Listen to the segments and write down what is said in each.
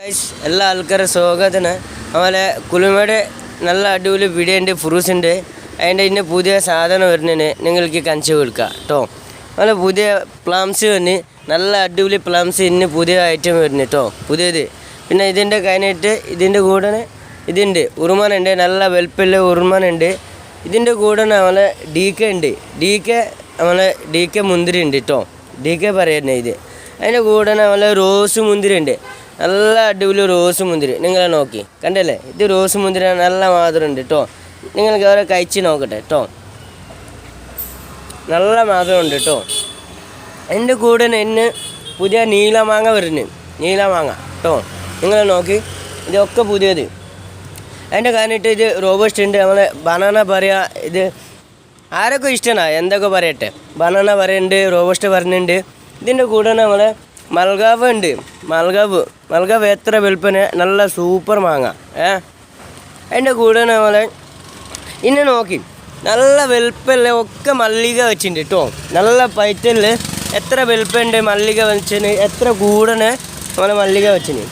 Guys എല്ലാ ആൾക്കാരുടെ സ്വാഗതത്തിന് അതുപോലെ കുലുമയുടെ നല്ല അടിപൊളി പിടിയുണ്ട് ഫ്രൂട്ട്സുണ്ട് അതിൻ്റെ ഇന്ന് പുതിയ സാധനം വരുന്നതിന് നിങ്ങൾക്ക് കഞ്ചി കൊടുക്കുക കേട്ടോ. അതുപോലെ പുതിയ പ്ലംസ് വന്ന് നല്ല അടിപൊളി പ്ലംസ് ഇന്ന് പുതിയ ഐറ്റം വരുന്നു കേട്ടോ പുതിയത്. പിന്നെ ഇതിൻ്റെ കഴിഞ്ഞിട്ട് ഇതിൻ്റെ കൂടെ ഇതുണ്ട് ഉറുമാനുണ്ട്, നല്ല വെൽപ്പുള്ള ഉറുമാനുണ്ട്. ഇതിൻ്റെ കൂടെ നമ്മളെ ഡി കെ മുന്തിരി ഉണ്ട് കേട്ടോ, ഡി കെ പറയുന്നത് ഇത്. അതിൻ്റെ കൂടെ നമ്മളെ റോസ് മുന്തിരി ഉണ്ട്, നല്ല അടിപൊളി റോസ് മുന്തിരി. നിങ്ങൾ നോക്കി കണ്ടല്ലേ, ഇത് റോസ് മുന്തിരി നല്ല മാതൃ ഉണ്ട് കേട്ടോ. നിങ്ങൾക്ക് അവരെ കഴിച്ച് നോക്കട്ടെ കേട്ടോ, നല്ല മാതൃ ഉണ്ട് കേട്ടോ. അതിൻ്റെ കൂടെ ഇന്ന് പുതിയ നീലമാങ്ങ വരുന്നു, നീലമാങ്ങ കേട്ടോ. നിങ്ങൾ നോക്കി ഇതൊക്കെ പുതിയത്. അതിൻ്റെ കഴിഞ്ഞിട്ട് ഇത് റോബസ്റ്റ് ഉണ്ട്, നമ്മളെ ബനാന പറയുക. ഇത് ആരൊക്കെ ഇഷ്ടമാണ് എന്തൊക്കെ പറയട്ടെ, ബനാന പറയുന്നുണ്ട്, റോബസ്റ്റ് പറയുന്നുണ്ട്. ഇതിൻ്റെ കൂടെ നമ്മളെ മൽഗാവ് ഉണ്ട്, മൽഗാവ് എത്ര വെളുപ്പന് നല്ല സൂപ്പർ മാങ്ങ. അതിൻ്റെ കൂടെ നമ്മളെ ഇന്ന് നോക്കി നല്ല വെളുപ്പല്ല ഒക്കെ മല്ലിക വെച്ചിട്ടുണ്ട് കേട്ടോ, നല്ല പൈറ്റലിൽ എത്ര വെളുപ്പുണ്ട് മല്ലിക വെച്ചിന്, എത്ര കൂടന് നമ്മളെ മല്ലിക വെച്ചിന്.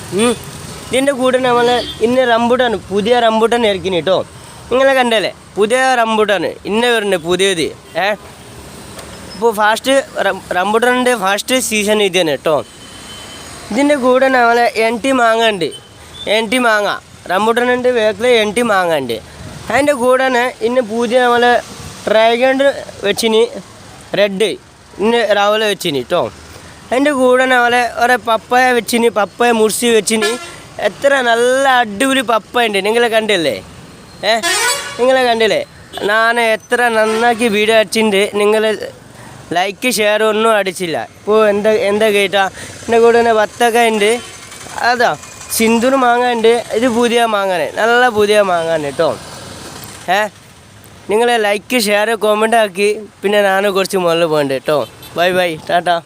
ഇതിൻ്റെ കൂടെ നമ്മൾ ഇന്ന് റംബൂട്ടാൻ, പുതിയ റംബൂട്ടാൻ ഇറക്കിന് കേട്ടോ. നിങ്ങളെ കണ്ടല്ലേ പുതിയ റംബൂട്ടാൻ ഇന്ന് വരുന്നുണ്ട് പുതിയത്. ഇപ്പോൾ ഫാസ്റ്റ് റംബൂട്ടാൻ്റെ ഫാസ്റ്റ് സീസൺ ഇത് തന്നെ കേട്ടോ. ഇതിൻ്റെ കൂടെ നമ്മളെ എൻടി മാങ്ങ ഉണ്ട്, എൻടി മാങ്ങ റംബൂട്ടാനുണ്ട്, വേക്കിൽ എൻടി മാങ്ങ ഉണ്ട്. അതിൻ്റെ കൂടെ ഇന്ന് പുതിയ നമ്മളെ ഡ്രാഗൺ വെച്ചിന്, റെഡ് ഇന്ന് രാവിലെ വെച്ചിന് കേട്ടോ. അതിൻ്റെ കൂടെ നമ്മളെ ഒരു പപ്പായ വെച്ചിന്, പപ്പായ മുറിച്ച് വെച്ചിന്. എത്ര നല്ല അടിപൊളി പപ്പായ ഉണ്ട്, നിങ്ങളെ കണ്ടില്ലേ? നിങ്ങളെ കണ്ടില്ലേ? ഞാൻ എത്ര നന്നാക്കി വീഡിയോ അടിച്ചിട്ടുണ്ട്, നിങ്ങൾ ലൈക്ക് ഷെയർ ഒന്നും അടിച്ചില്ല. ഇപ്പോൾ എന്താ കേട്ടാ, എൻ്റെ കൂടെ വത്തക്ക ഉണ്ട്, അതാ സിന്ദൂർ മാങ്ങ ഉണ്ട്. ഇത് പുതിയ മാങ്ങാണ്, നല്ല പുതിയ മാങ്ങാണ് കേട്ടോ. നിങ്ങൾ ലൈക്ക് ഷെയർ കോമൻ്റ് ആക്കി, പിന്നെ ഞാൻ കുറച്ച് മുകളിൽ പോകണ്ട കേട്ടോ. Bye bye, Tata.